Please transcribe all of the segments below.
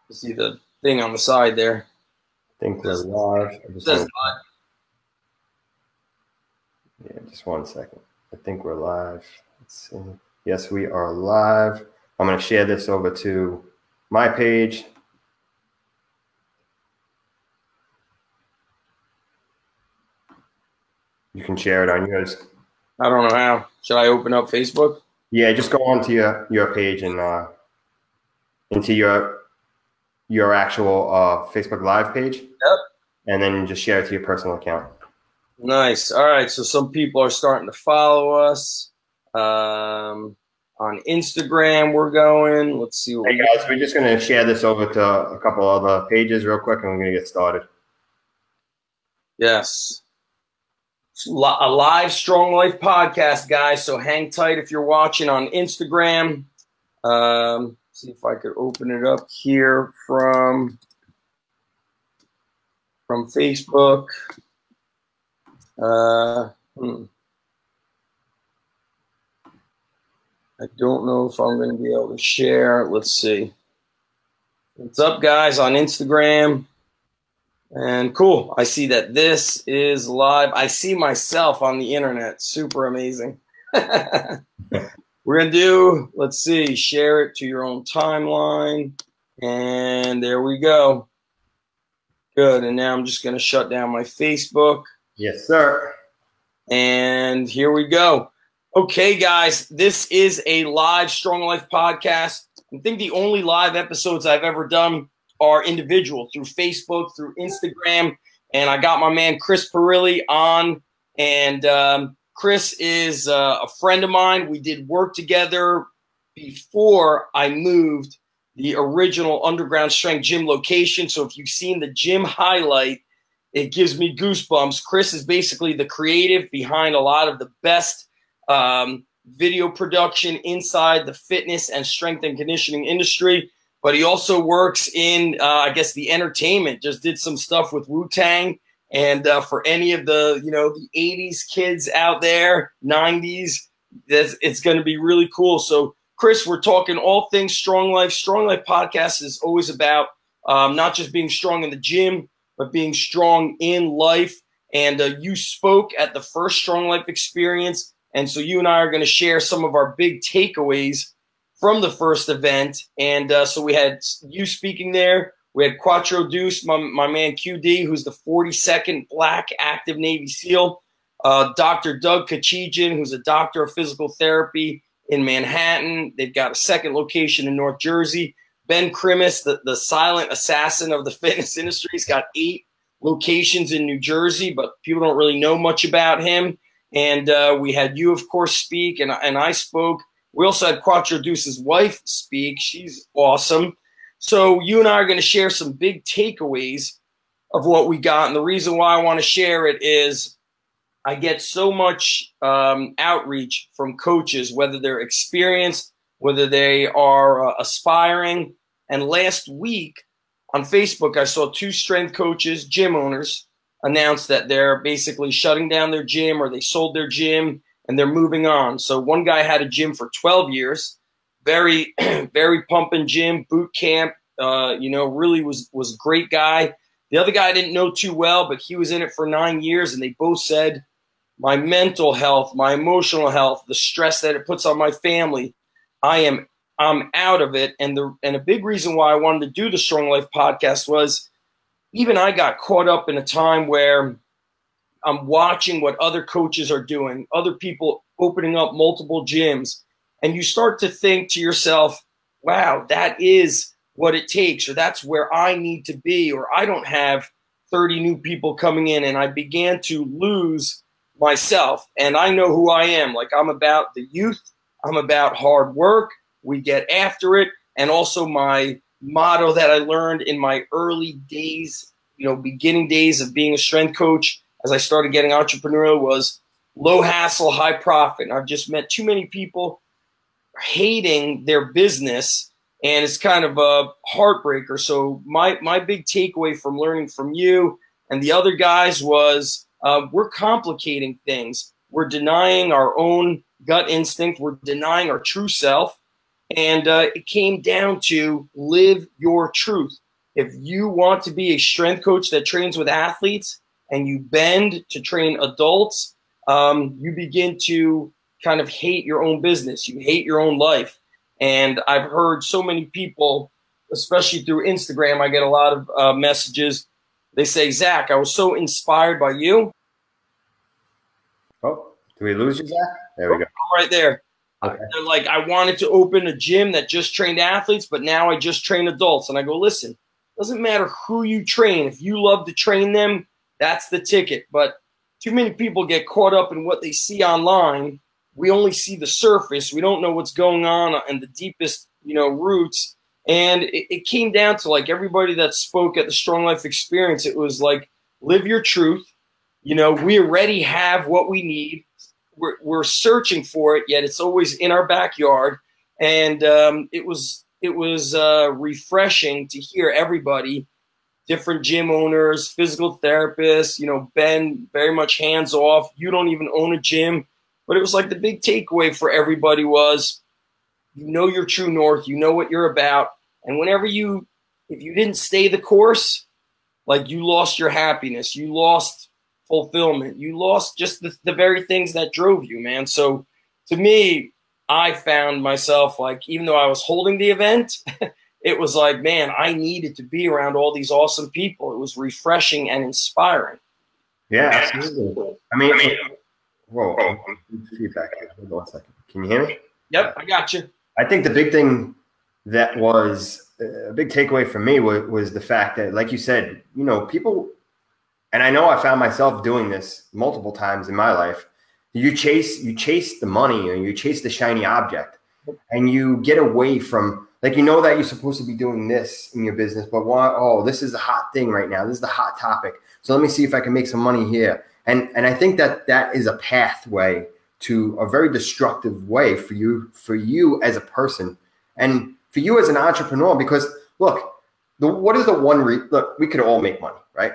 You see the thing on the side there. I think we're live. Yeah, just 1 second. I think we're live. Let's see. Yes, we are live. I'm going to share this over to my page. You can share it on yours. I don't know how. Should I open up Facebook? Yeah, just go onto your page and into your actual Facebook Live page. Yep. And then just share it to your personal account. Nice. All right. So some people are starting to follow us. On Instagram, we're going. Let's see what hey guys, we're just going to share this over to a couple other pages real quick, and we're going to get started. Yes. A live Strong Life podcast, guys. So hang tight if you're watching on Instagram. See if I could open it up here from Facebook. I don't know if I'm going to be able to share. Let's see. What's up, guys, on Instagram? And cool. I see that this is live. I see myself on the internet. Super amazing. We're going to do, let's see, share it to your own timeline. And there we go. Good. And now I'm just going to shut down my Facebook. Yes, sir. And here we go. Okay, guys, this is a live Strong Life podcast. I think the only live episodes I've ever done are individual through Facebook, through Instagram. And I got my man Chris Pirilli on. And Chris is a friend of mine. We did work together before I moved the original Underground Strength Gym location. So if you've seen the gym highlight, it gives me goosebumps. Chris is basically the creative behind a lot of the best video production inside the fitness and strength and conditioning industry. But he also works in, I guess, the entertainment. Just did some stuff with Wu-Tang. And for any of the, the 80s kids out there, 90s, it's going to be really cool. So, Chris, we're talking all things Strong Life. Strong Life podcast is always about not just being strong in the gym, but being strong in life. And you spoke at the first Strong Life experience. And so you and I are going to share some of our big takeaways from the first event. And so we had you speaking there. We had Quattro Deuce, my man QD, who's the 42nd Black Active Navy SEAL. Dr. Doug Kachijian, who's a doctor of physical therapy in Manhattan. They've got a second location in North Jersey. Ben Krimis, the silent assassin of the fitness industry. He's got 8 locations in New Jersey, but people don't really know much about him. And we had you, of course, speak, and I spoke. We also had Quattro Deuce's wife speak. She's awesome. So you and I are going to share some big takeaways of what we got. And the reason why I want to share it is I get so much outreach from coaches, whether they're experienced, whether they are aspiring. And last week on Facebook, I saw 2 strength coaches, gym owners, announce that they're basically shutting down their gym or they sold their gym and they're moving on. So one guy had a gym for 12 years, very, very pumping gym, boot camp, really was a great guy. The other guy I didn't know too well, but he was in it for 9 years, and they both said, my mental health, my emotional health, the stress that it puts on my family, I'm out of it. And a big reason why I wanted to do the Strong Life podcast was even I got caught up in a time where I'm watching what other coaches are doing, other people opening up multiple gyms, and you start to think to yourself, wow, that is what it takes, or that's where I need to be, or I don't have 30 new people coming in. And I began to lose myself. And I know who I am. Like, I'm about the youth. I'm about hard work. We get after it. And also my motto that I learned in my early days, beginning days of being a strength coach, as I started getting entrepreneurial, was low hassle, high profit. And I've just met too many people hating their business, and it's kind of a heartbreaker. So my big takeaway from learning from you and the other guys was we're complicating things. We're denying our own gut instinct. We're denying our true self. And it came down to live your truth. If you want to be a strength coach that trains with athletes and you bend to train adults, you begin to kind of hate your own business. You hate your own life. And I've heard so many people, especially through Instagram, I get a lot of messages. They say, Zach, I was so inspired by you. Oh, did we lose you, Zach? There we go. Right there. Okay. They're like, I wanted to open a gym that just trained athletes, but now I just train adults. And I go, listen, doesn't matter who you train. If you love to train them, that's the ticket. But too many people get caught up in what they see online. We only see the surface. We don't know what's going on and the deepest, roots. And it came down to, like, everybody that spoke at the Strong Life Experience, it was like, live your truth. We already have what we need. We're searching for it, yet it's always in our backyard. And it was refreshing to hear everybody, different gym owners, physical therapists, Ben, very much hands off. You don't even own a gym. But it was like the big takeaway for everybody was, you know your true north, you know what you're about. And if you didn't stay the course, like, you lost your happiness, you lost fulfillment, you lost just the very things that drove you, man. So to me, I found myself, like, even though I was holding the event, it was like, man, I needed to be around all these awesome people. It was refreshing and inspiring. Yeah, absolutely. I mean, whoa, feedback here. Hold on 1 second. Can you hear me? Yep, I got you. I think the big thing that was a big takeaway for me was the fact that, like you said, people, and I know I found myself doing this multiple times in my life. You chase the money, or you chase the shiny object, and you get away from, like, that you're supposed to be doing this in your business, but this is the hot thing right now. This is the hot topic. So let me see if I can make some money here. And I think that is a pathway to a very destructive way for you as a person and for you as an entrepreneur. Because look, what is the one look? We could all make money, right?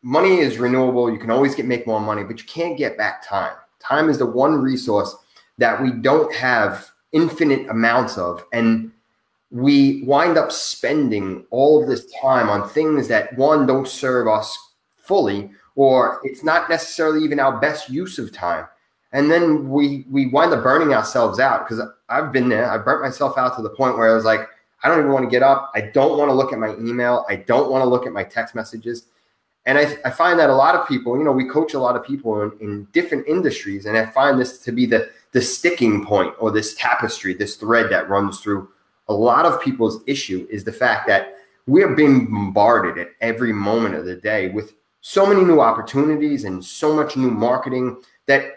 Money is renewable. You can always make more money, but you can't get back time. Time is the one resource that we don't have infinite amounts of, and we wind up spending all of this time on things that, one, don't serve us fully, or it's not necessarily even our best use of time. And then we wind up burning ourselves out, because I've been there. I burnt myself out to the point where I was like, I don't even want to get up. I don't want to look at my email. I don't want to look at my text messages. And I find that a lot of people, we coach a lot of people in different industries, and I find this to be the sticking point, or this tapestry, this thread that runs through a lot of people's issue, is the fact that we are being bombarded at every moment of the day with so many new opportunities and so much new marketing that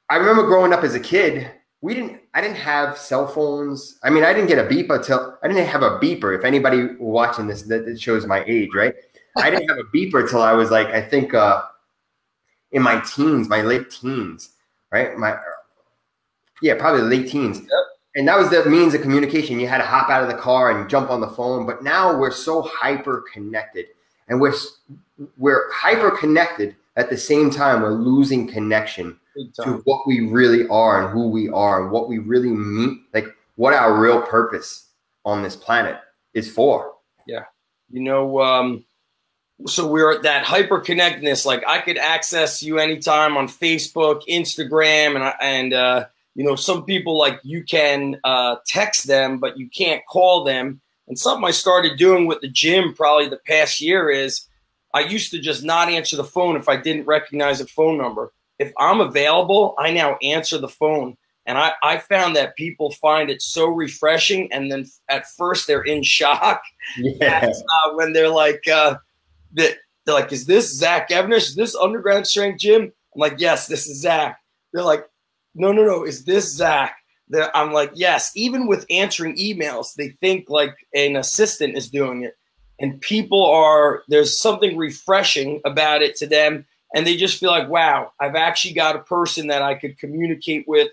I remember growing up as a kid, I didn't have cell phones. I mean, I didn't get a beeper I didn't have a beeper. If anybody watching this, that shows my age, right? I didn't have a beeper till I was like, I think in my teens, my late teens, right? Probably late teens. Yep. And that was the means of communication. You had to hop out of the car and jump on the phone. But now we're so hyper connected, and we're hyper connected at the same time. We're losing connection to what we really are and who we are and what we really mean, like what our real purpose on this planet is for. Yeah. So we're at that hyper connectedness. Like, I could access you anytime on Facebook, Instagram, and some people, like, you can text them, but you can't call them. And something I started doing with the gym probably the past year is I used to just not answer the phone if I didn't recognize a phone number. If I'm available, I now answer the phone. And I found that people find it so refreshing. And then at first they're in shock. Yeah. When they're like, they're like, is this Zach Evnish? Is this Underground Strength Gym? I'm like, yes, this is Zach. They're like, no, is this Zach? I'm like, yes. Even with answering emails, they think like an assistant is doing it. And there's something refreshing about it to them. And they just feel like, wow, I've actually got a person that I could communicate with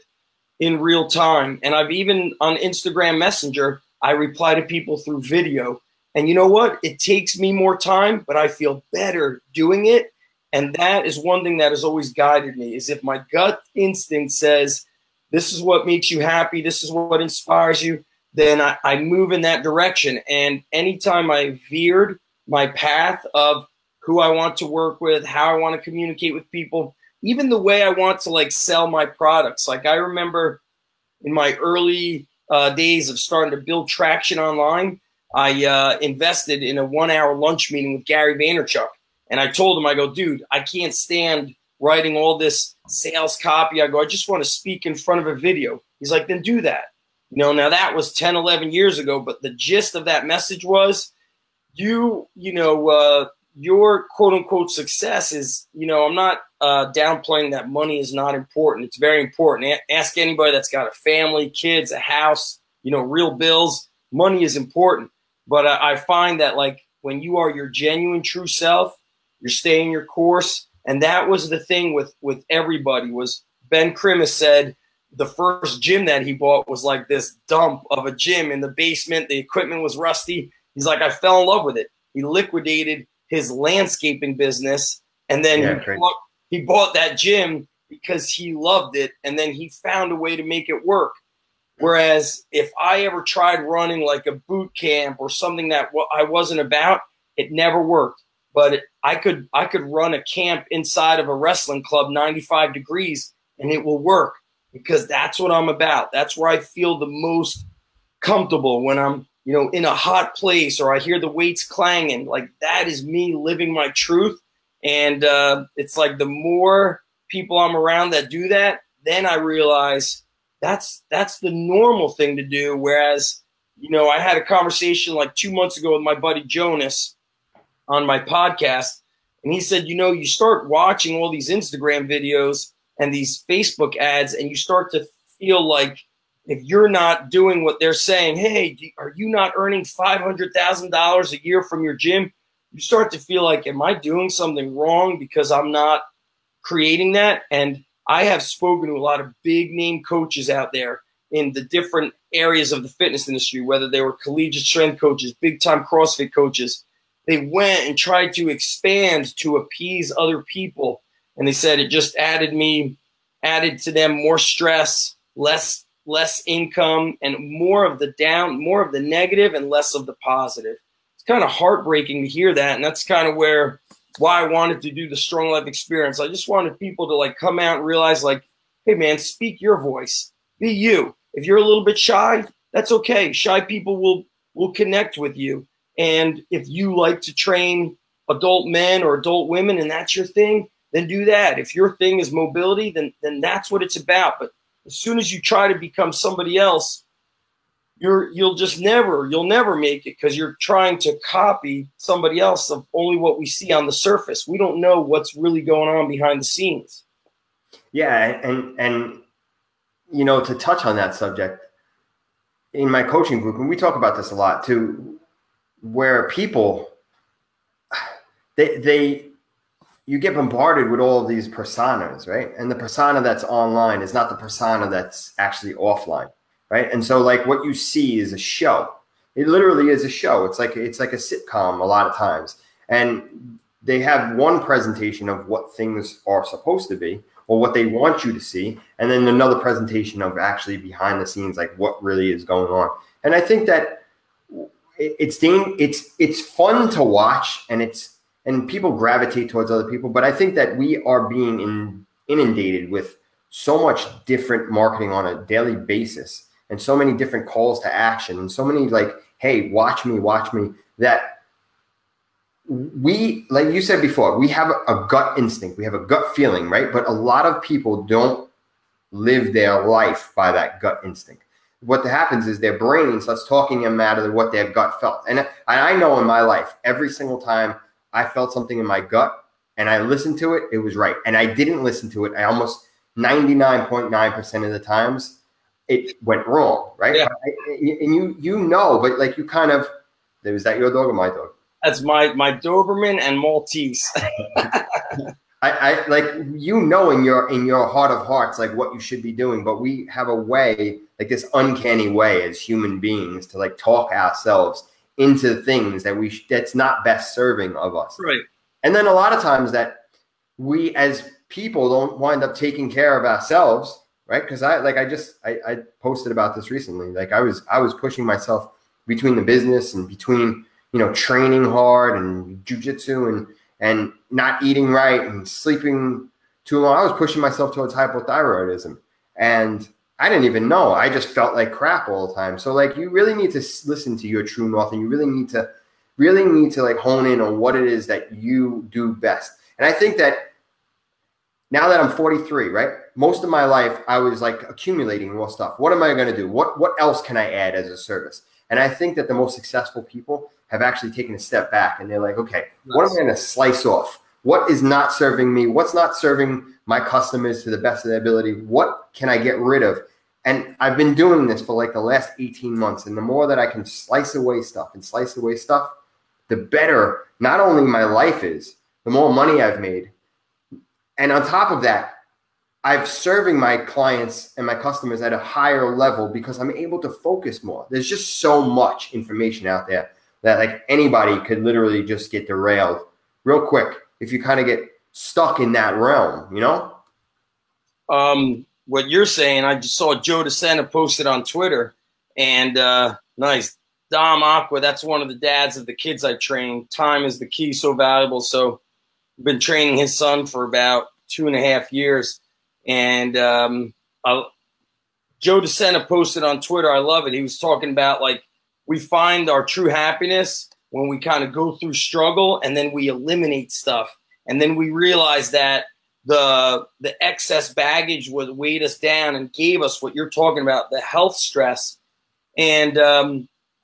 in real time. And I've even on Instagram Messenger, I reply to people through video. And you know what? It takes me more time, but I feel better doing it. And that is one thing that has always guided me, is if my gut instinct says, this is what makes you happy, this is what inspires you, then I move in that direction. And anytime I veered my path of who I want to work with, how I want to communicate with people, even the way I want to like sell my products. Like I remember in my early days of starting to build traction online, I invested in a 1-hour lunch meeting with Gary Vaynerchuk. And I told him, I go, dude, I can't stand writing all this sales copy. I go, I just want to speak in front of a video. He's like, then do that. You know, now that was 10, 11 years ago, but the gist of that message was your quote unquote success is, I'm not downplaying that money is not important. It's very important. Ask anybody that's got a family, kids, a house, real bills. Money is important. But I find that like when you are your genuine true self, you're staying your course. And that was the thing with everybody was Ben Krimis said the first gym that he bought was like this dump of a gym in the basement. The equipment was rusty. He's like, I fell in love with it. He liquidated his landscaping business. And then he bought that gym because he loved it. And then he found a way to make it work. Whereas if I ever tried running like a boot camp or something that I wasn't about, it never worked. But I could run a camp inside of a wrestling club, 95 degrees, and it will work because that's what I'm about. That's where I feel the most comfortable when I'm, in a hot place or I hear the weights clanging. Like that is me living my truth. And it's like the more people I'm around that do that, then I realize that's the normal thing to do. Whereas, I had a conversation like 2 months ago with my buddy Jonas on my podcast. And he said, you start watching all these Instagram videos and these Facebook ads, and you start to feel like if you're not doing what they're saying, hey, are you not earning $500,000 a year from your gym? You start to feel like, am I doing something wrong because I'm not creating that? And I have spoken to a lot of big name coaches out there in the different areas of the fitness industry, whether they were collegiate strength coaches, big time CrossFit coaches. They went and tried to expand to appease other people. And they said it just added to them more stress, less income, and more of the negative and less of the positive. It's kind of heartbreaking to hear that. And that's kind of why I wanted to do the Strong Life experience. I just wanted people to like come out and realize like, hey man, speak your voice, be you. If you're a little bit shy, that's okay. Shy people will connect with you. And if you like to train adult men or adult women and that's your thing, then do that. If your thing is mobility, then that's what it's about. But as soon as you try to become somebody else, you'll never make it because you're trying to copy somebody else of only what we see on the surface. We don't know what's really going on behind the scenes. Yeah, and to touch on that subject, in my coaching group, and we talk about this a lot too, where people you get bombarded with all of these personas, right? And the persona that's online is not the persona that's actually offline, right? And so like what you see is a show. It literally is a show. It's like a sitcom a lot of times. And they have one presentation of what things are supposed to be or what they want you to see, and then another presentation of actually behind the scenes, like what really is going on. And I think that it's fun to watch, and people gravitate towards other people. But I think that we are being inundated with so much different marketing on a daily basis and so many different calls to action and so many like, hey, watch me, that we, like you said before, we have a gut instinct. We have a gut feeling, right? But a lot of people don't live their life by that gut instinct. What happens is their brain starts talking them out of what their gut felt. And I know in my life, every single time I felt something in my gut and I listened to it, it was right. And I didn't listen to it. I almost 99.9% of the times it went wrong, right? Yeah. And but like you kind of, was that your dog or my dog? That's my Doberman and Maltese. I like, in your heart of hearts, like what you should be doing, but we have a way, like this uncanny way as human beings to like talk ourselves into things that that's not best serving of us. Right. And then a lot of times that we as people don't wind up taking care of ourselves, right? Because I posted about this recently. Like I was pushing myself between the business and between, you know, training hard and jujitsu and not eating right and sleeping too long. I was pushing myself towards hypothyroidism, and I didn't even know. I just felt like crap all the time. So like, you really need to listen to your true north, and you really need to like hone in on what it is that you do best. And I think that now that I'm 43, right? Most of my life, I was like accumulating more stuff. What am I going to do? What else can I add as a service? And I think that the most successful people have actually taken a step back, and they're like, okay, what am I going to slice off? What is not serving me? What's not serving my customers to the best of their ability? What can I get rid of? And I've been doing this for like the last 18 months. And the more that I can slice away stuff, the better not only my life is, the more money I've made. And on top of that, I'm serving my clients and my customers at a higher level because I'm able to focus more. There's just so much information out there that like anybody could literally just get derailed real quick if you kind of get stuck in that realm, you know? What you're saying, I just saw Joe DeSena posted on Twitter, and nice. Dom Aqua, that's one of the dads of the kids I train. Time is the key, so valuable. So I've been training his son for about 2.5 years. And Joe DeSena posted on Twitter, I love it. He was talking about like we find our true happiness when we kind of go through struggle, and then we eliminate stuff. And then we realize that the excess baggage would weighed us down and gave us what you're talking about, the health stress. And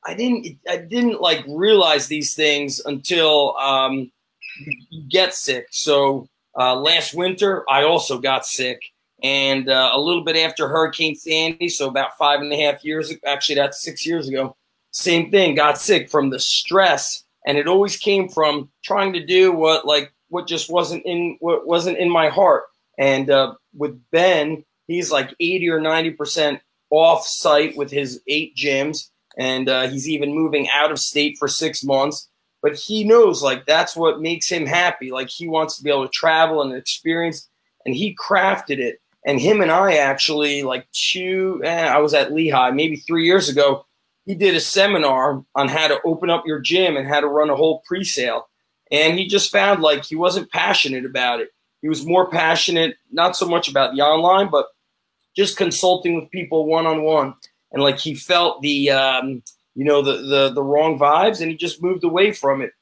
I didn't like realize these things until you get sick. So last winter, I also got sick. And a little bit after Hurricane Sandy, so about 5.5 years ago, actually that's 6 years ago, same thing, got sick from the stress. And it always came from trying to do what just wasn't in my heart. And with Ben, he's like 80 or 90% off site with his 8 gyms. And he's even moving out of state for 6 months. But he knows like that's what makes him happy. Like he wants to be able to travel and experience, and he crafted it. And him and I actually like I was at Lehigh maybe 3 years ago. He did a seminar on how to open up your gym and how to run a whole pre-sale. And he just found like he wasn't passionate about it. He was more passionate, not so much about the online, but just consulting with people one-on-one. And like he felt the wrong vibes, and he just moved away from it.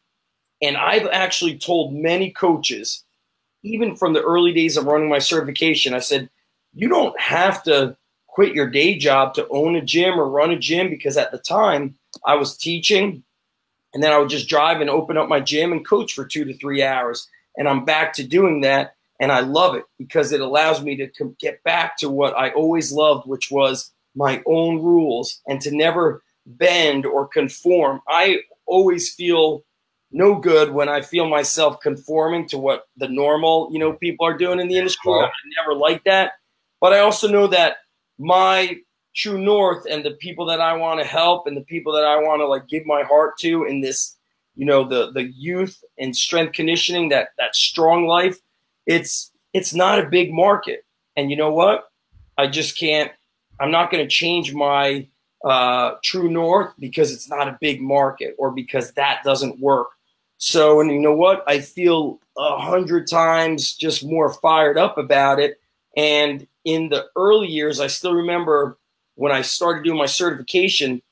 And I've actually told many coaches, even from the early days of running my certification, I said, you don't have to quit your day job to own a gym or run a gym, because at the time I was teaching, and then I would just drive and open up my gym and coach for 2 to 3 hours. And I'm back to doing that. And I love it because it allows me to get back to what I always loved, which was my own rules, and to never bend or conform. I always feel no good when I feel myself conforming to what the normal, people are doing in the industry. I never like that. But I also know that my true north and the people that I want to help and the people that I want to like give my heart to in this, the youth and strength conditioning, that strong life, it's not a big market. And you know what? I'm not going to change my true north because it's not a big market or because that doesn't work. So, and you know what? I feel 100 times just more fired up about it. And in the early years, I still remember when I started doing my certification,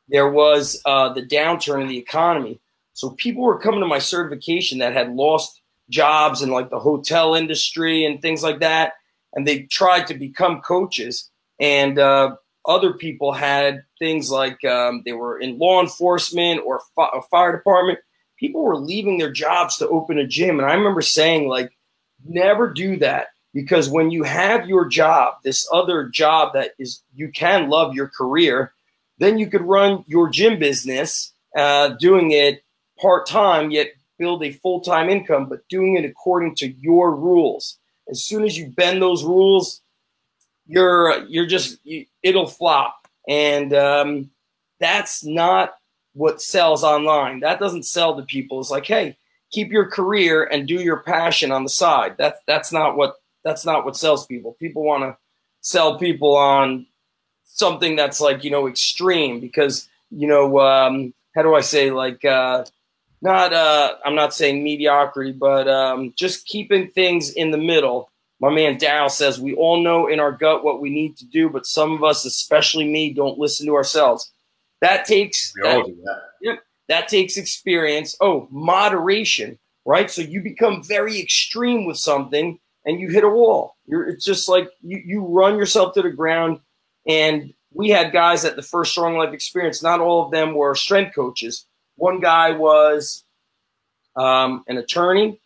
there was the downturn in the economy. So people were coming to my certification that had lost jobs in like the hotel industry and things like that. And they tried to become coaches. And other people had things like they were in law enforcement or a fire department. People were leaving their jobs to open a gym. And I remember saying, like, never do that, because when you have your job, this other job that is, you can love your career, then you could run your gym business, doing it part-time, yet build a full-time income, but doing it according to your rules. As soon as you bend those rules, it'll flop. And that's not what sells online. That doesn't sell to people. It's like, hey, keep your career and do your passion on the side. That's not what sells people. People want to sell people on something that's like, extreme because, how do I say, like, I'm not saying mediocrity, but just keeping things in the middle. My man Daryl says, we all know in our gut what we need to do, but some of us, especially me, don't listen to ourselves. That takes that takes experience. Oh, moderation, right? So you become very extreme with something and you hit a wall. It's just like you run yourself to the ground. And we had guys at the first Strong Life experience. Not all of them were strength coaches. One guy was an attorney.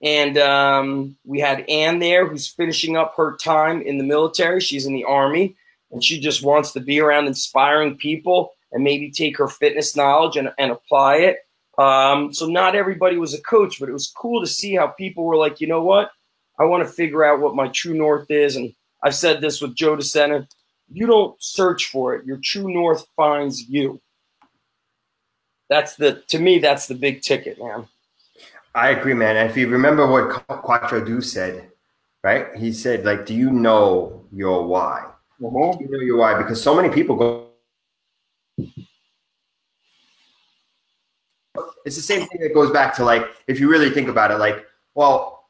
And we had Ann there, who's finishing up her time in the military. She's in the Army, and she just wants to be around inspiring people and maybe take her fitness knowledge and apply it. So not everybody was a coach, but it was cool to see how people were like, you know what? I want to figure out what my true north is. And I've said this with Joe DeSena. You don't search for it. Your true north finds you. To me, that's the big ticket, man. I agree, man. And if you remember what Quattro Deuce said, right? He said, like, do you know your why? Mm-hmm. Do you know your why? Because so many people go. It's the same thing that goes back to, like, if you really think about it, like, well,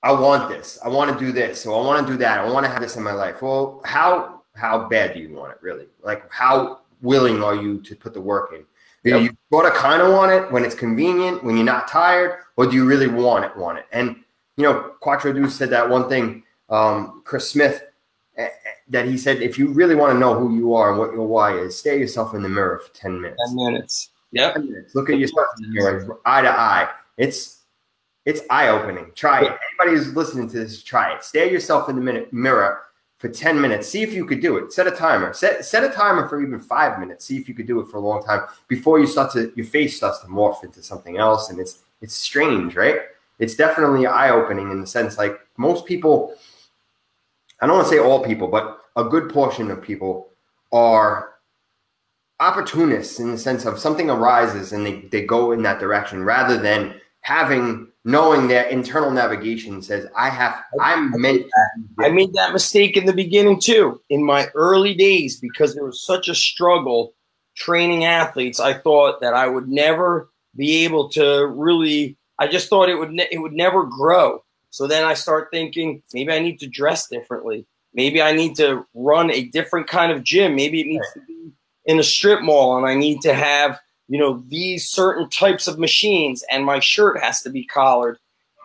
I want this. I want to do this. So I want to do that. I want to have this in my life. Well, how bad do you want it, really? Like, how willing are you to put the work in? Do you sort of kind of want it when it's convenient, when you're not tired, or do you really want it? And, Quattro Deuce said that one thing, Chris Smith, that he said, if you really want to know who you are and what your why is, stare yourself in the mirror for 10 minutes. 10 minutes. Yep. 10 minutes. Look at yourself in the mirror, eye to eye. It's eye-opening. Try it. Anybody who's listening to this, try it. Stare yourself in the mirror for 10 minutes. See if you could do it. Set a timer. Set a timer for even 5 minutes. See if you could do it for a long time before your face starts to morph into something else. And it's strange, right? It's definitely eye-opening in the sense, like, most people, I don't want to say all people, but a good portion of people are opportunists in the sense of something arises and they go in that direction rather than knowing their internal navigation says, I'm meant to. I made that mistake in the beginning too. In my early days, because there was such a struggle training athletes, I thought that I would never be able to really, I just thought it would never grow. So then I start thinking, maybe I need to dress differently. Maybe I need to run a different kind of gym. Maybe it needs to be in a strip mall and I need to have, these certain types of machines, and my shirt has to be collared.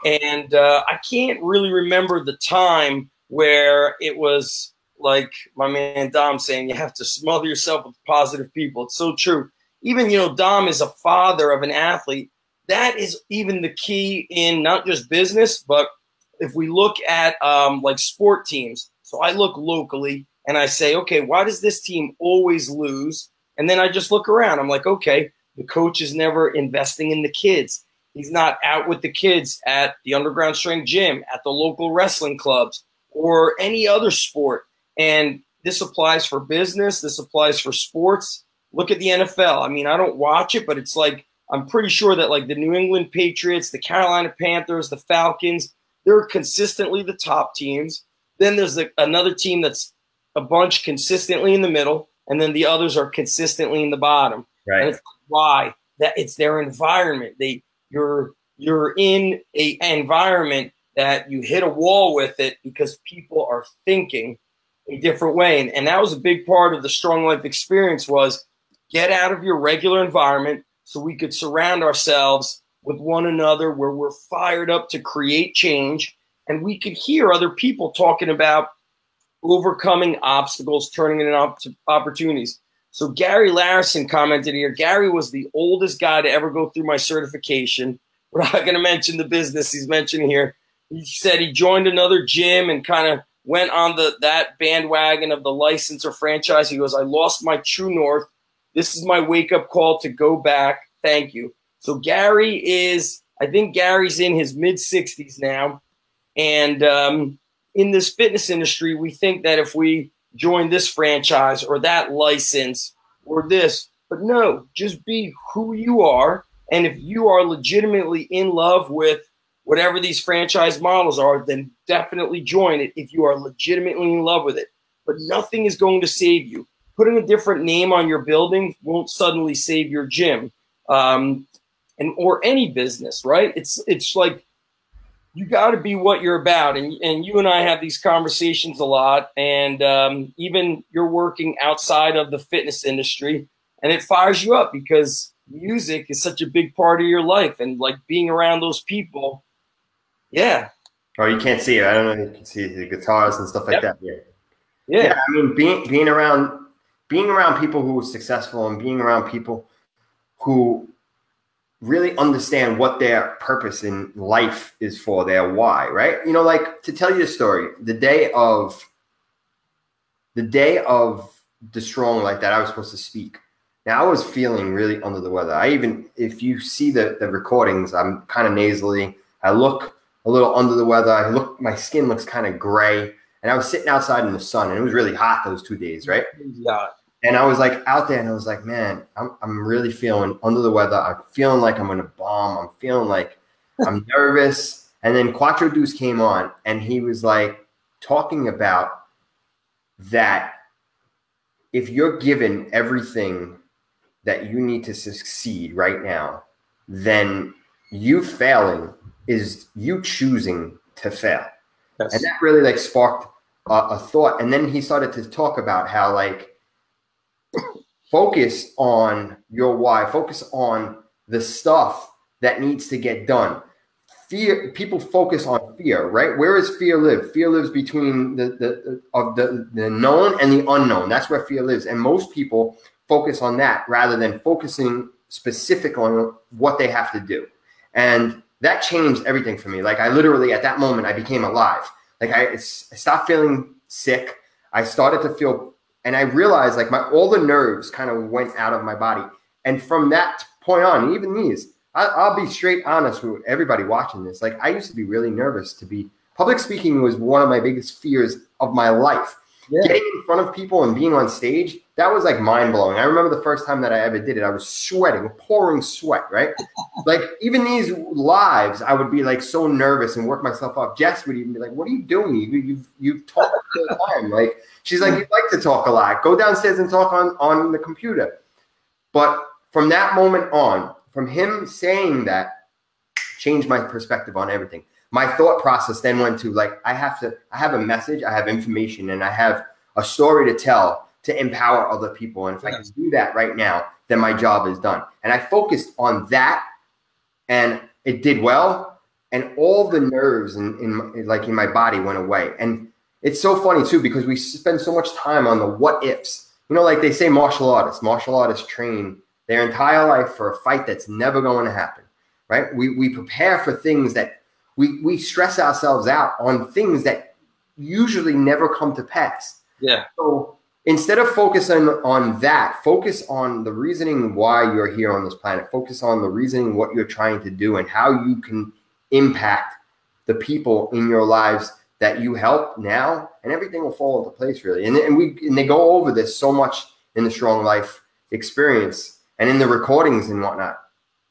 And I can't really remember the time where it was like my man Dom saying, you have to smother yourself with positive people. It's so true. Even, Dom is a father of an athlete. That is even the key in not just business, but if we look at like sport teams. So I look locally and I say, okay, why does this team always lose? And then I just look around. I'm like, okay, the coach is never investing in the kids. He's not out with the kids at the underground strength gym, at the local wrestling clubs, or any other sport. And this applies for business. This applies for sports. Look at the NFL. I mean, I don't watch it, but it's like, I'm pretty sure that like the New England Patriots, the Carolina Panthers, the Falcons, they're consistently the top teams. Then there's another team that's a bunch consistently in the middle, and then the others are consistently in the bottom. Right. And it's why that it's their environment. You're in an environment that you hit a wall with it because people are thinking a different way. And that was a big part of the Strong Life experience, was get out of your regular environment so we could surround ourselves with one another where we're fired up to create change. And we could hear other people talking about overcoming obstacles, turning it into opportunities. So Gary Larison commented here, Gary was the oldest guy to ever go through my certification. We're not going to mention the business he's mentioning here. He said he joined another gym and kind of went on that bandwagon of the license or franchise. He goes, I lost my true north. This is my wake-up call to go back. Thank you. So Gary I think Gary's in his mid-60s now. And in this fitness industry, we think that if we join this franchise or that license or this, but no, just be who you are. And if you are legitimately in love with whatever these franchise models are, then definitely join it if you are legitimately in love with it. But nothing is going to save you. Putting a different name on your building won't suddenly save your gym, or any business, right? It's like you got to be what you're about, and you and I have these conversations a lot, and even you're working outside of the fitness industry, and it fires you up because music is such a big part of your life, and like being around those people, yeah. Oh, you can't see it. I don't know if you can see the guitars and stuff like that. Yeah. I mean, being around people who are successful and being around people who really understand what their purpose in life is for, their why, right? You know, like, to tell you a story, the day of the strong like that, I was supposed to speak. Now, I was feeling really under the weather. If you see the recordings, I'm kind of nasally. I look a little under the weather. My skin looks kind of gray. And I was sitting outside in the sun, and it was really hot those 2 days, right? Yeah. And I was like out there, and I was like, man, I'm really feeling under the weather. I'm feeling like I'm going to bomb. I'm feeling like I'm nervous. And then Quattro Deuce came on, and he was like talking about that if you're given everything that you need to succeed right now, then you failing is you choosing to fail. Yes. And that really like sparked a thought. And then he started to talk about how like focus on your why, focus on the stuff that needs to get done. Fear, people focus on fear, right? Where does fear live? Fear lives between the known and the unknown. That's where fear lives. And most people focus on that rather than focusing specific on what they have to do. And that changed everything for me. Like, I literally, at that moment, I became alive. Like, I stopped feeling sick. I started to feel, and I realized like all the nerves kind of went out of my body. And from that point on, even these, I'll be straight honest with everybody watching this. Like, I used to be really nervous public speaking was one of my biggest fears of my life. Yeah. Getting in front of people and being on stage, that was like mind blowing. I remember the first time that I ever did it, I was sweating, pouring sweat, right? Like, even these lives, I would be like so nervous and work myself up. Jess would even be like, what are you doing? You've talked all the time. Like, she's like, you like to talk a lot. Go downstairs and talk on the computer. But from that moment on, from him saying that, changed my perspective on everything. My thought process then went to like, I have a message, I have information, and I have a story to tell to empower other people. And if I can do that right now, then my job is done. And I focused on that, and it did well. And all the nerves in my body went away. And it's so funny too, because we spend so much time on the what ifs. You know, like they say, martial artists train their entire life for a fight that's never going to happen, right? We prepare for things that we stress ourselves out on things that usually never come to pass. Yeah. So instead of focusing on that, focus on the reasoning why you're here on this planet. Focus on the reasoning what you're trying to do and how you can impact the people in your lives that you help now, and everything will fall into place, really. And they go over this so much in the Strong Life experience and in the recordings and whatnot.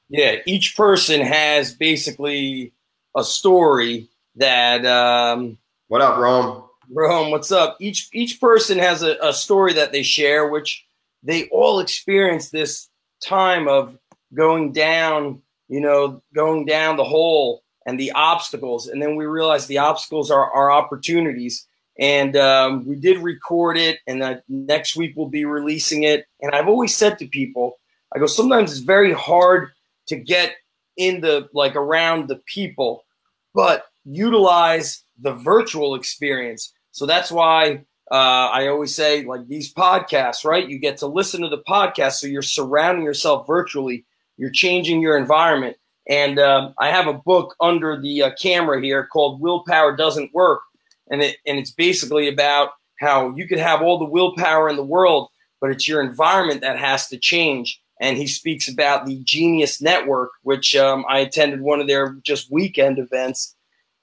Yeah, each person has basically a story that what up, Rome? Rome, what's up? Each person has a story that they share, which they all experience this time of going down the hole and the obstacles. And then we realize the obstacles are opportunities. And we did record it, and next week we'll be releasing it. And I've always said to people, I go, sometimes it's very hard to get around the people, but utilize the virtual experience. So that's why I always say, like, these podcasts, right? You get to listen to the podcast, so you're surrounding yourself virtually. You're changing your environment. And I have a book under the camera here called Willpower Doesn't Work. And it's basically about how you could have all the willpower in the world, but it's your environment that has to change. And he speaks about the Genius Network, which I attended one of their just weekend events.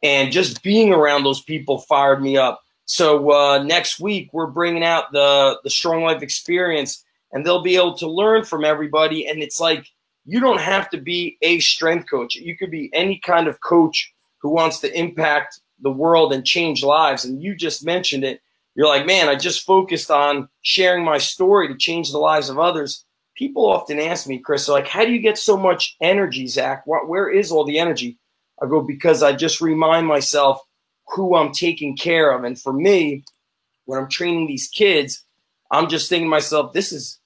And just being around those people fired me up. So next week, we're bringing out the Strong Life Experience, and they'll be able to learn from everybody. And it's like, you don't have to be a strength coach. You could be any kind of coach who wants to impact the world and change lives. And you just mentioned it. You're like, man, I just focused on sharing my story to change the lives of others. People often ask me, Chris, like, how do you get so much energy, Zach? Where is all the energy? I go, because I just remind myself who I'm taking care of. And for me, when I'm training these kids, I'm just thinking to myself, this is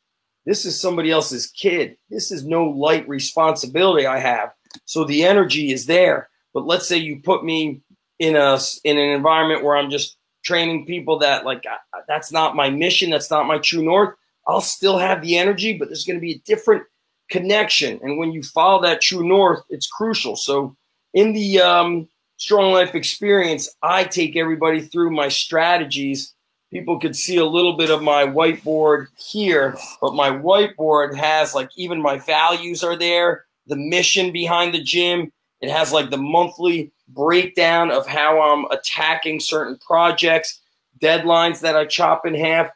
somebody else's kid. This is no light responsibility I have. So the energy is there. But let's say you put me in an environment where I'm just training people that, like, that's not my mission. That's not my true north. I'll still have the energy, but there's going to be a different connection. And when you follow that true north, it's crucial. So in the Strong Life experience, I take everybody through my strategies. People could see a little bit of my whiteboard here, but my whiteboard has, like, even my values are there, the mission behind the gym. It has, like, the monthly breakdown of how I'm attacking certain projects, deadlines that I chop in half.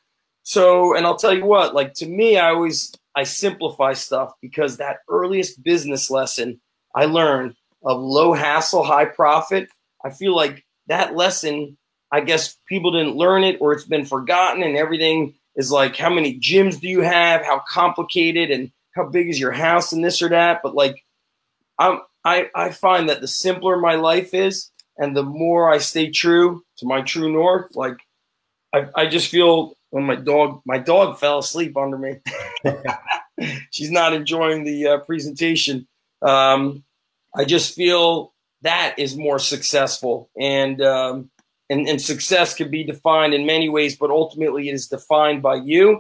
So, and I'll tell you what, like, to me, I simplify stuff, because that earliest business lesson I learned of low hassle, high profit, I feel like that lesson, I guess people didn't learn it, or it's been forgotten, and everything is like, how many gyms do you have? How complicated, and how big is your house, and this or that. But, like, I find that the simpler my life is, and the more I stay true to my true north, like, I just feel, when my dog fell asleep under me. She's not enjoying the presentation. I just feel that is more successful, and success can be defined in many ways, but ultimately it is defined by you.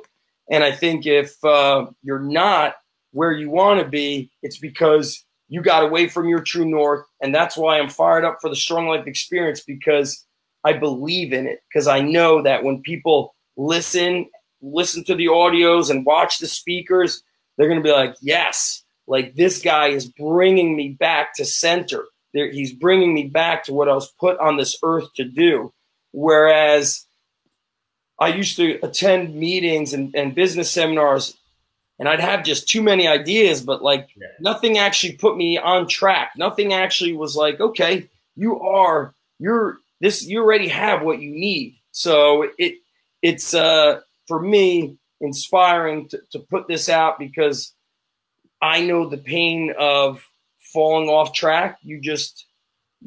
And I think if you're not where you want to be, it's because you got away from your true north. And that's why I'm fired up for the Strong Life experience, because I believe in it, because I know that when people listen to the audios and watch the speakers, they're going to be like, yes, like, this guy is bringing me back to center. He's bringing me back to what I was put on this earth to do. Whereas I used to attend meetings and business seminars, and I'd have just too many ideas, but, like, nothing actually put me on track. Nothing actually was like, okay, you already have what you need. So it's for me, inspiring to put this out, because I know the pain of falling off track. You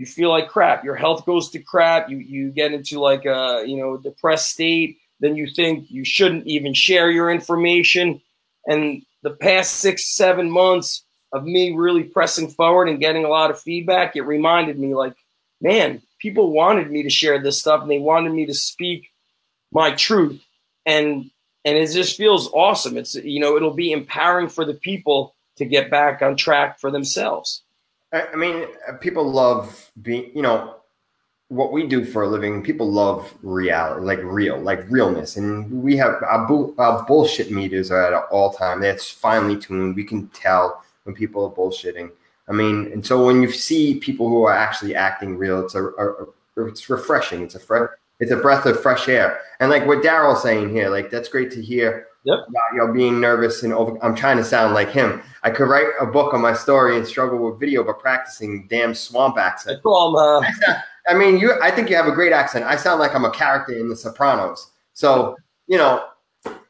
feel like crap. Your health goes to crap. You get into, like, a depressed state. Then you think you shouldn't even share your information. And the past 6-7 months of me really pressing forward and getting a lot of feedback, it reminded me, like, man, people wanted me to share this stuff, and they wanted me to speak my truth. And it just feels awesome. It's, it'll be empowering for the people to get back on track for themselves. I mean, people love being, what we do for a living. People love reality, like realness. And we have our bullshit meters are at an all time. That's finely tuned. We can tell when people are bullshitting. I mean, and so when you see people who are actually acting real, it's refreshing. It's a breath of fresh air. And like what Daryl's saying here, like, that's great to hear. Yep. About, being nervous and I'm trying to sound like him. I could write a book on my story and struggle with video, but practicing damn swamp accent. I mean, I think you have a great accent. I sound like I'm a character in The Sopranos. So,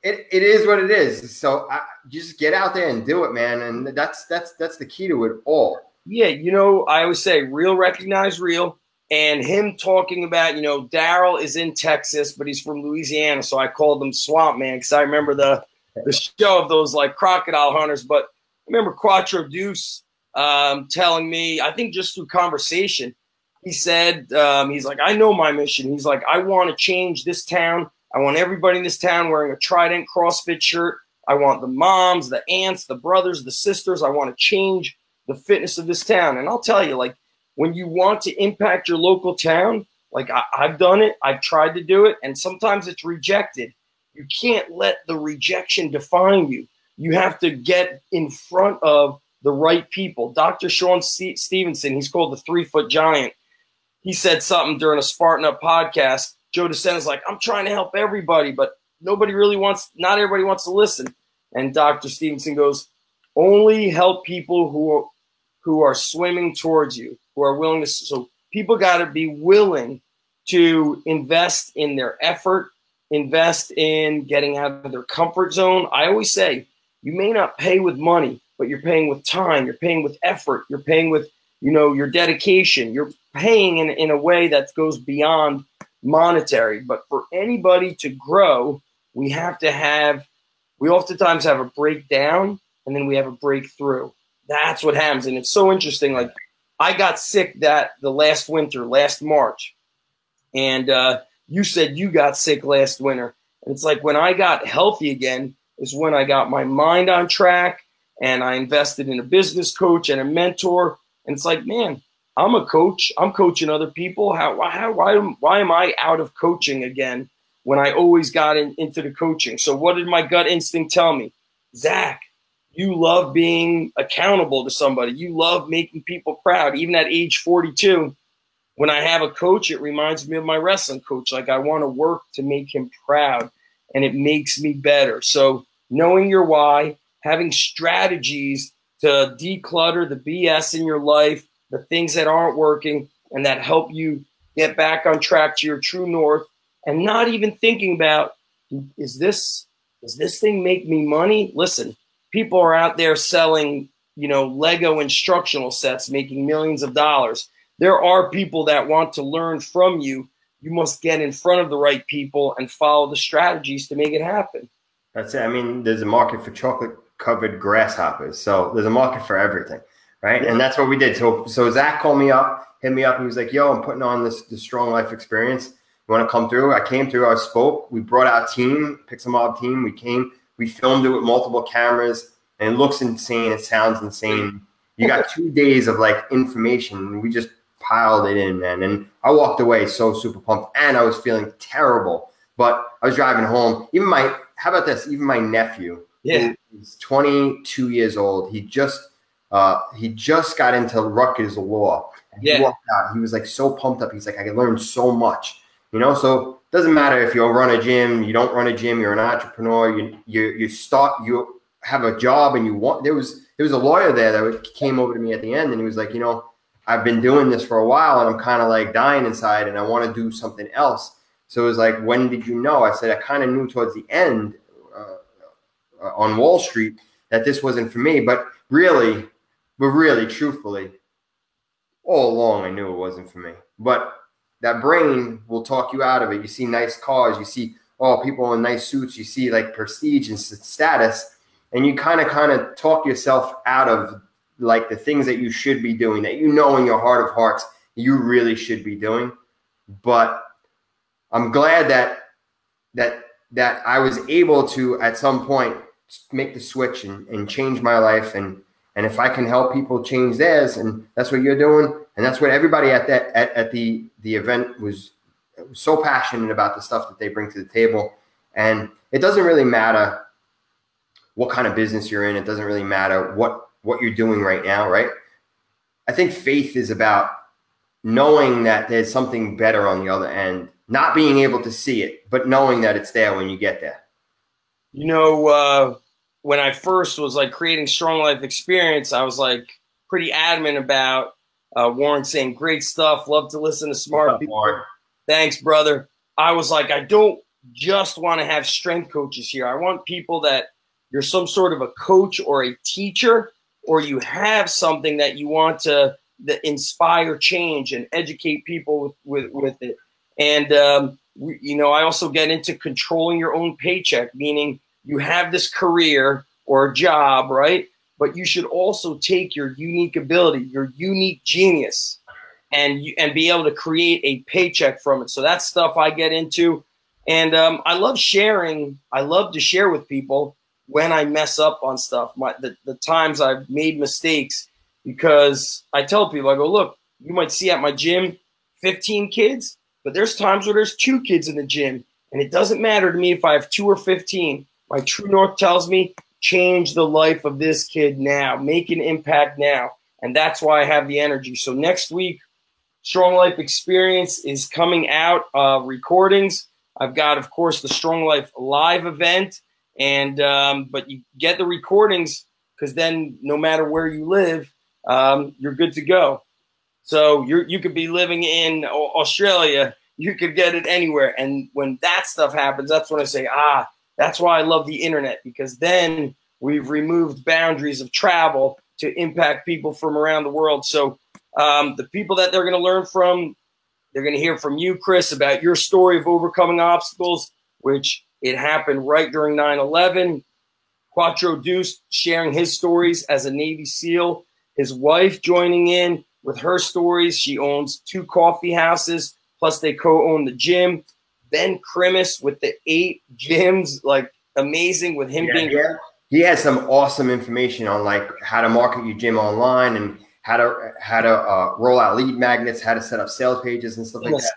it is what it is. So you just get out there and do it, man. And that's the key to it all. Yeah. I always say real recognize real. And him talking about, Daryl is in Texas, but he's from Louisiana. So I called him Swamp Man, because I remember the show of those, like, crocodile hunters. But I remember Quattro Deuce telling me, I think just through conversation, he said, he's like, I know my mission. He's like, I want to change this town. I want everybody in this town wearing a Trident CrossFit shirt. I want the moms, the aunts, the brothers, the sisters. I want to change the fitness of this town. And I'll tell you, like, when you want to impact your local town, like, I've done it, I've tried to do it, and sometimes it's rejected. You can't let the rejection define you. You have to get in front of the right people. Dr. Sean Stevenson, he's called the 3-foot giant. He said something during a Spartan Up podcast. Joe DeSantis like, I'm trying to help everybody, but not everybody wants to listen. And Dr. Stevenson goes, only help people who are swimming towards you, who are willing to. So people got to be willing to invest in their effort, invest in getting out of their comfort zone. I always say, you may not pay with money, but you're paying with time, you're paying with effort, you're paying with, your dedication, you're paying in a way that goes beyond monetary. But for anybody to grow, we oftentimes have a breakdown and then we have a breakthrough. That's what happens. And it's so interesting. Like, I got sick the last winter, last March. And you said you got sick last winter. And it's like when I got healthy again is when I got my mind on track and I invested in a business coach and a mentor. And it's like, man, I'm a coach. I'm coaching other people. Why am I out of coaching again when I always got into the coaching? So what did my gut instinct tell me? Zach, you love being accountable to somebody. You love making people proud. Even at age 42, when I have a coach, it reminds me of my wrestling coach. Like, I want to work to make him proud, and it makes me better. So knowing your why, having strategies to declutter the BS in your life, the things that aren't working and that help you get back on track to your true north, and not even thinking about, does this thing make me money? Listen, people are out there selling, Lego instructional sets, making millions of dollars. There are people that want to learn from you. You must get in front of the right people and follow the strategies to make it happen. That's it. I mean, there's a market for chocolate-covered grasshoppers. So there's a market for everything, right? Yeah. And that's what we did. So Zach called me up, hit me up. He was like, yo, I'm putting on this Strong Life experience. You want to come through? I came through. I spoke. We brought our team, Pixel Mob team. We came. We filmed it with multiple cameras. And it looks insane. It sounds insane. You got 2 days of, like, information. And we just piled it in, man. And I walked away so super pumped. And I was feeling terrible. But I was driving home. How about this? Even my nephew, he's 22 years old. He just got into Rutgers Law. He walked out. He was, like, so pumped up. He's like, I can learn so much, So it doesn't matter if you run a gym, you don't run a gym, you're an entrepreneur, you have a job and you want. There was a lawyer there that came over to me at the end and he was like, I've been doing this for a while and I'm kind of like dying inside and I want to do something else. So it was like, when did you know? I said, I kind of knew towards the end on Wall Street that this wasn't for me. But really, truthfully, all along I knew it wasn't for me. But that brain will talk you out of it. You see nice cars. You see people in nice suits. You see, like, prestige and status. And you kind of talk yourself out of, like, the things that you should be doing, that in your heart of hearts you really should be doing. But I'm glad that I was able to, at some point, make the switch and change my life. And if I can help people change theirs, and that's what you're doing, and that's what everybody at the event was so passionate about, the stuff that they bring to the table. And it doesn't really matter what kind of business you're in. It doesn't really matter what you're doing right now, right? I think faith is about knowing that there's something better on the other end, not being able to see it, but knowing that it's there when you get there. When I first was, like, creating Strong Life Experience, I was, like, pretty adamant about Warren saying great stuff. Love to listen to smart people. Warren? Thanks, brother. I was like, I don't just want to have strength coaches here. I want people that you're some sort of a coach or a teacher, or you have something that you want to inspire change and educate people with it. And, I also get into controlling your own paycheck, meaning you have this career or a job, right? But you should also take your unique ability, your unique genius, and be able to create a paycheck from it. So that's stuff I get into. And I love sharing. I love to share with people when I mess up on stuff, the times I've made mistakes, because I tell people, I go, look, you might see at my gym 15 kids, but there's times where there's 2 kids in the gym, and it doesn't matter to me if I have 2 or 15. My true north tells me, change the life of this kid now, make an impact now. And that's why I have the energy. So next week, Strong Life Experience is coming out, recordings. I've got, of course, the Strong Life live event. And but you get the recordings, because then no matter where you live, you're good to go. So you could be living in Australia, you could get it anywhere. And when that stuff happens, that's when I say, that's why I love the internet, because then we've removed boundaries of travel to impact people from around the world. So the people that they're going to learn from, they're going to hear from you, Chris, about your story of overcoming obstacles, which it happened right during 9/11. Quattro Deuce sharing his stories as a Navy SEAL. His wife joining in with her stories. She owns 2 coffee houses, plus they co-own the gym. Ben Krimis with the 8 gyms, like amazing with him being. Yeah. He has some awesome information on like how to market your gym online and how to roll out lead magnets, how to set up sales pages and stuff like that.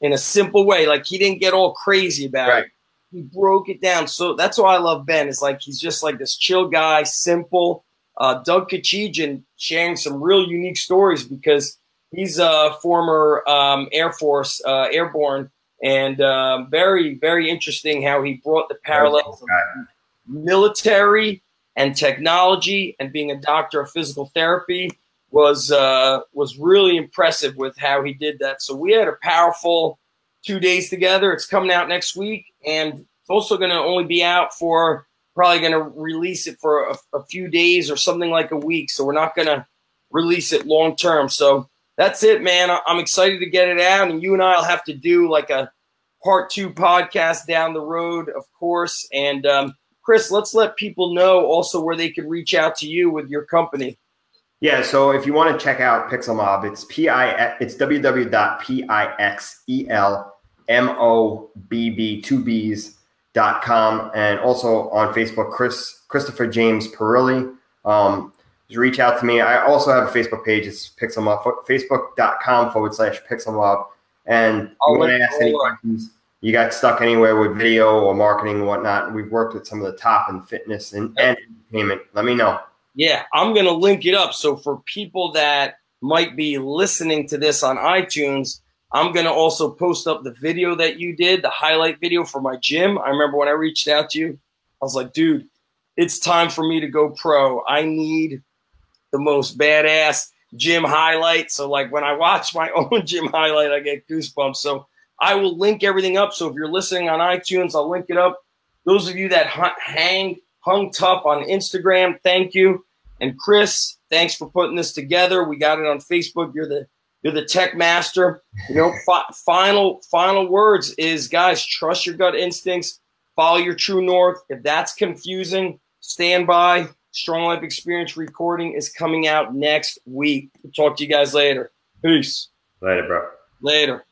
In a simple way. Like he didn't get all crazy about it. He broke it down. So that's why I love Ben. It's like he's just like this chill guy, simple. Doug Kachijian sharing some real unique stories because he's a former Air Force airborne, and very, very interesting how he brought the parallels of military and technology, and being a doctor of physical therapy was really impressive with how he did that. So we had a powerful 2 days together. It's coming out next week, and it's also going to only be out for probably going to release it for a few days or something like a week. So we're not going to release it long term. So that's it, man. I'm excited to get it out, and you and I will have to do like a part 2 podcast down the road, of course. And Chris, let's let people know also where they can reach out to you with your company. Yeah, so if you want to check out Pixelmob, it's www.pixelmobb2bs.com, and also on Facebook, Christopher James Perilli. Just reach out to me. I also have a Facebook page. It's Pixelmob, facebook.com/Pixelmob. And you want to ask any questions, you got stuck anywhere with video or marketing and whatnot, we've worked with some of the top in fitness and entertainment. Let me know. Yeah, I'm going to link it up. So for people that might be listening to this on iTunes, I'm going to also post up the video that you did, the highlight video for my gym. I remember when I reached out to you, I was like, dude, it's time for me to go pro. I need the most badass gym highlight. So like when I watch my own gym highlight, I get goosebumps. So I will link everything up. So if you're listening on iTunes, I'll link it up. Those of you that hung tough on Instagram, thank you. And Chris, thanks for putting this together. We got it on Facebook. You're the tech master. You know, final words is, guys, trust your gut instincts. Follow your true north. If that's confusing, stand by. Strong Life Experience recording is coming out next week. We'll talk to you guys later. Peace. Later, bro. Later.